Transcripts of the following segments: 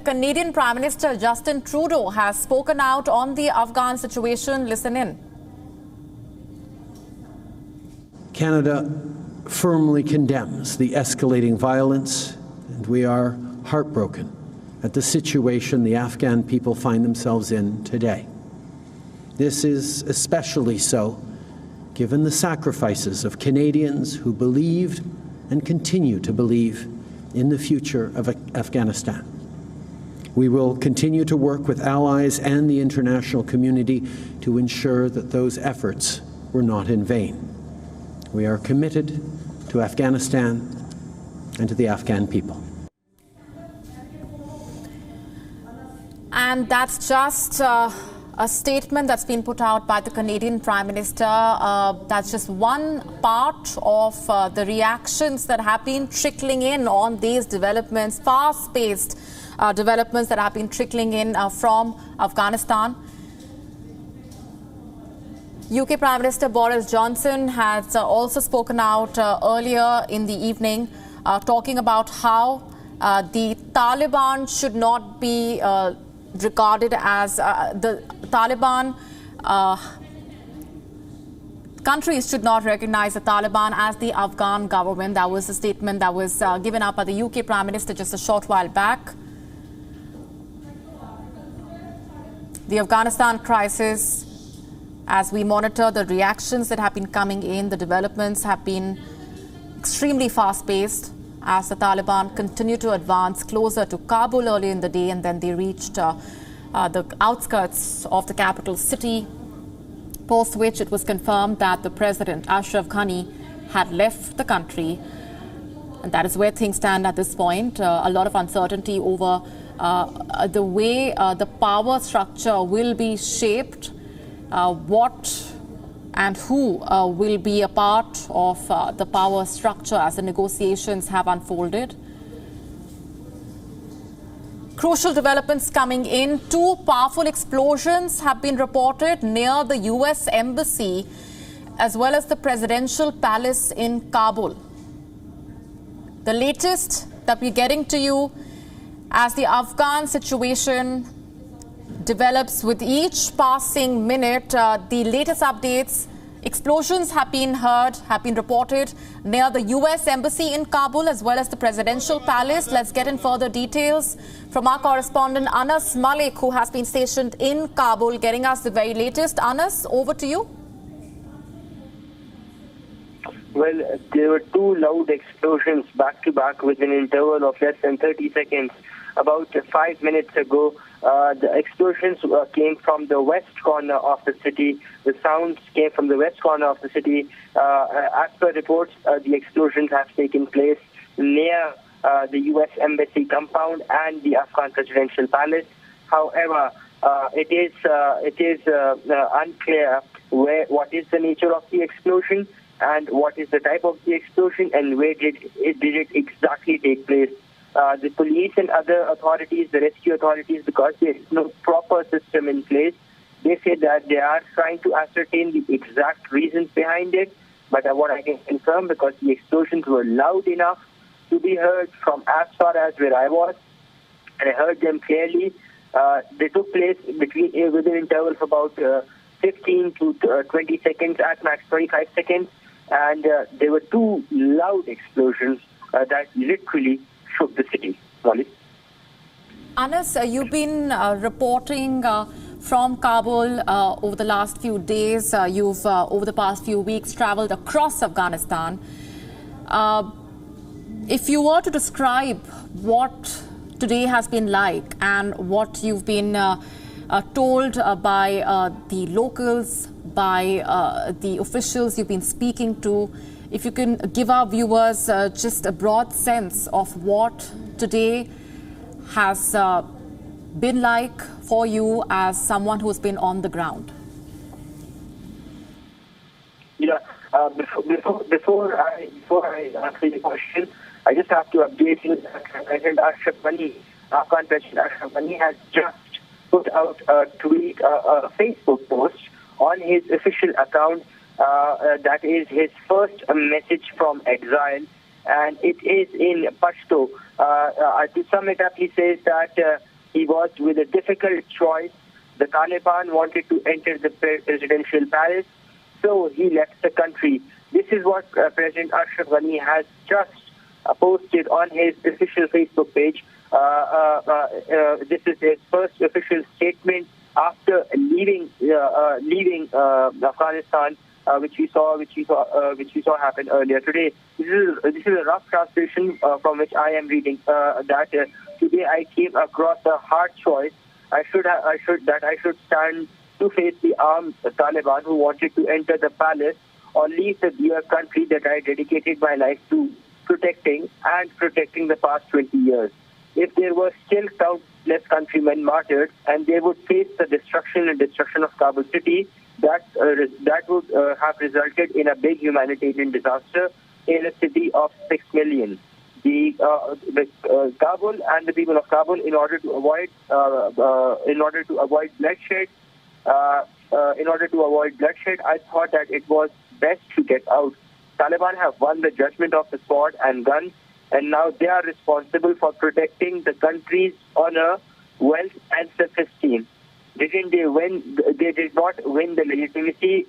Canadian Prime Minister Justin Trudeau has spoken out on the Afghan situation. Listen in. Canada firmly condemns the escalating violence, and we are heartbroken at the situation the Afghan people find themselves in today. This is especially so given the sacrifices of Canadians who believed and continue to believe in the future of Afghanistan. We will continue to work with allies and the international community to ensure that those efforts were not in vain. We are committed to Afghanistan and to the Afghan people. And that's just a statement that's been put out by the Canadian Prime Minister. That's just one part of the reactions that have been trickling in on these developments, fast-paced developments that have been trickling in from Afghanistan. UK Prime Minister Boris Johnson has also spoken out earlier in the evening, talking about how the Taliban should not be regarded as the Taliban countries should not recognize the Taliban as the Afghan government. That was a statement that was given up by the UK Prime Minister just a short while back. The Afghanistan crisis, as we monitor the reactions that have been coming in, the developments have been extremely fast-paced as the Taliban continue to advance closer to Kabul early in the day, and then they reached the outskirts of the capital city, post which it was confirmed that the President, Ashraf Ghani, had left the country. And that is where things stand at this point. A lot of uncertainty over the way the power structure will be shaped, what and who will be a part of the power structure as the negotiations have unfolded. Crucial developments coming in. 2 powerful explosions have been reported near the US Embassy as well as the presidential palace in Kabul. The latest that we're getting to you as the Afghan situation develops with each passing minute. The latest updates, explosions have been reported near the US Embassy in Kabul as well as the presidential palace. Let's get in further details from our correspondent Anas Malik, who has been stationed in Kabul, getting us the very latest. Anas, over to you. Well, there were 2 loud explosions back-to-back with an interval of less than 30 seconds. About 5 minutes ago, the explosions came from the west corner of the city. The sounds came from the west corner of the city. As per reports, the explosions have taken place near the U.S. Embassy compound and the Afghan presidential palace. However, it is unclear what is the nature of the explosion and what is the type of the explosion and where did it exactly take place. The police and other authorities, the rescue authorities, because there is no proper system in place, they say that they are trying to ascertain the exact reasons behind it. But what I can confirm, because the explosions were loud enough to be heard from as far as where I was, and I heard them clearly. They took place with an interval of about 15 to 20 seconds, at max 25 seconds, and there were 2 loud explosions that literally shook the city. Molly? Anas, you've been reporting from Kabul over the last few days. You've, over the past few weeks, traveled across Afghanistan. If you were to describe what today has been like and what you've been told by the locals, by the officials you've been speaking to, if you can give our viewers just a broad sense of what today has been like for you as someone who's been on the ground. Yeah, before I answer the question, I just have to update you that President Ashraf Ghani, Afghan President Ashraf Ghani, has just put out a tweet, a Facebook post on his official account. That is his first message from exile, and it is in Pashto. To sum it up, he says that he was with a difficult choice. The Taliban wanted to enter the presidential palace, so he left the country. This is what President Ashraf Ghani has just posted on his official Facebook page. This is his first official statement after leaving Afghanistan, which we saw happen earlier today. This is a rough translation from which I am reading. That today I came across a hard choice. I should stand to face the armed Taliban who wanted to enter the palace, or leave the dear country that I dedicated my life to protecting the past 20 years. If there were still countless countrymen martyred, and they would face the destruction of Kabul city, that would have resulted in a big humanitarian disaster in a city of 6 million. Kabul and the people of Kabul, in order to avoid bloodshed, I thought that it was best to get out. Taliban have won the judgment of the sword and guns, and now they are responsible for protecting the country's honor, wealth, and self-esteem. Didn't they win? They did not win the legitimacy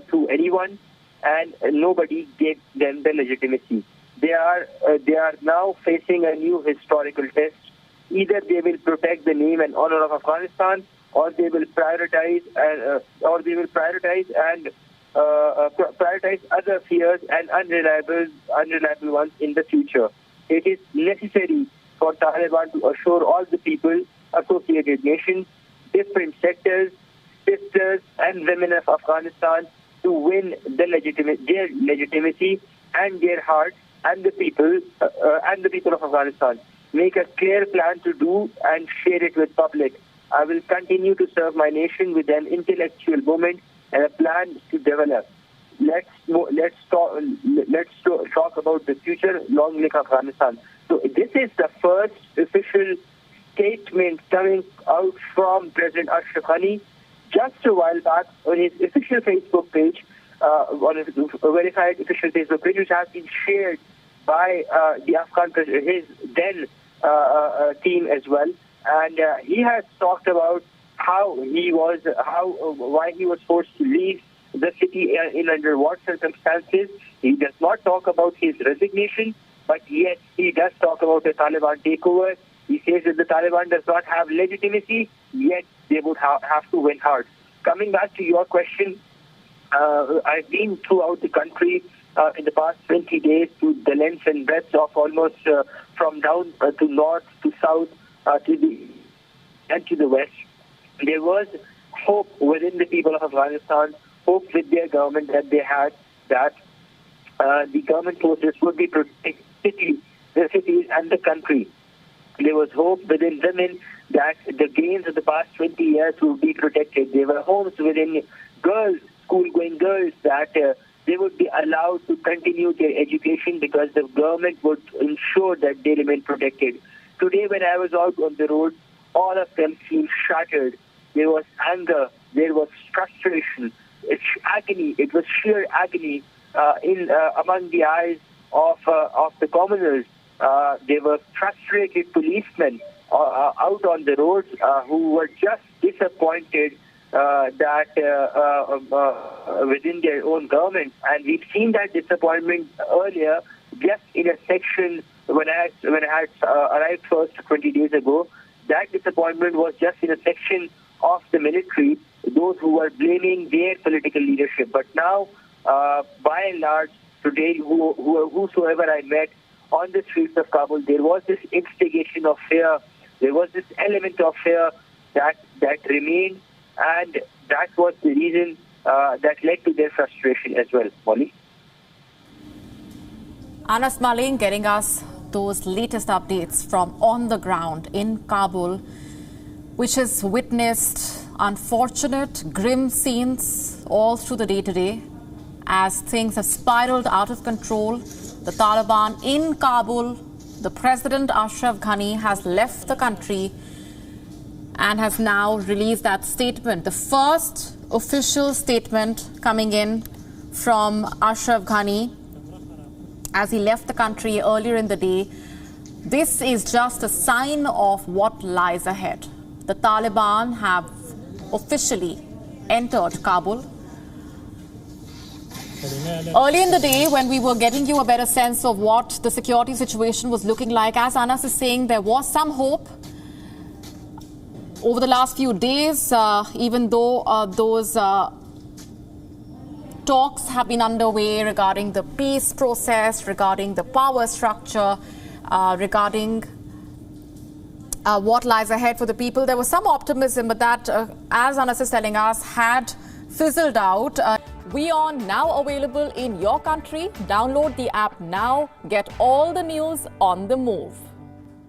through anyone, and nobody gave them the legitimacy. They are now facing a new historical test. Either they will protect the name and honor of Afghanistan, or they will prioritize other fears and unreliable ones in the future. It is necessary for Taliban to assure all the people, associated nations, different sectors, sisters, and women of Afghanistan to win their legitimacy and their hearts, and the people of Afghanistan. Make a clear plan to do and share it with public. I will continue to serve my nation with an intellectual movement and a plan to develop. Let's talk about the future. Long live Afghanistan. So this is the first official statement coming out from President Ashraf Ghani just a while back on his official Facebook page, on his verified official Facebook page, which has been shared by the Afghan his then team as well. And he has talked about why he was forced to leave the city in under what circumstances. He does not talk about his resignation, but yet he does talk about the Taliban takeover. He says that the Taliban does not have legitimacy, yet they would have to win hard. Coming back to your question, I've been throughout the country in the past 20 days to the length and breadth of almost from down to north to south to the west. There was hope within the people of Afghanistan, hope with their government that they had, that the government forces would be protecting the cities and the country. There was hope within women that the gains of the past 20 years would be protected. There were hopes within girls, school-going girls, that they would be allowed to continue their education because the government would ensure that they remain protected. Today, when I was out on the road, all of them seemed shattered. There was anger, there was frustration, it's agony. It was sheer agony among the eyes of the commoners. There were frustrated policemen out on the roads who were just disappointed that within their own government, and we've seen that disappointment earlier, just in a section when I had arrived first 20 days ago. That disappointment was just in a section of the military, those who were blaming their political leadership. But now, by and large, today, whosoever I met on the streets of Kabul, there was this instigation of fear. There was this element of fear that remained, and that was the reason that led to their frustration as well. Molly? Anas Maling getting us those latest updates from on the ground in Kabul, which has witnessed unfortunate, grim scenes all through the day today as things have spiraled out of control. The Taliban in Kabul, the President Ashraf Ghani has left the country and has now released that statement. The first official statement coming in from Ashraf Ghani as he left the country earlier in the day. This is just a sign of what lies ahead. The Taliban have officially entered Kabul. Early in the day, when we were getting you a better sense of what the security situation was looking like, as Anas is saying, there was some hope. Over the last few days, even though those talks have been underway regarding the peace process, regarding the power structure, regarding what lies ahead for the people, there was some optimism, but that, as Anas is telling us, had fizzled out. WION now available in your country. Download the app now. Get all the news on the move.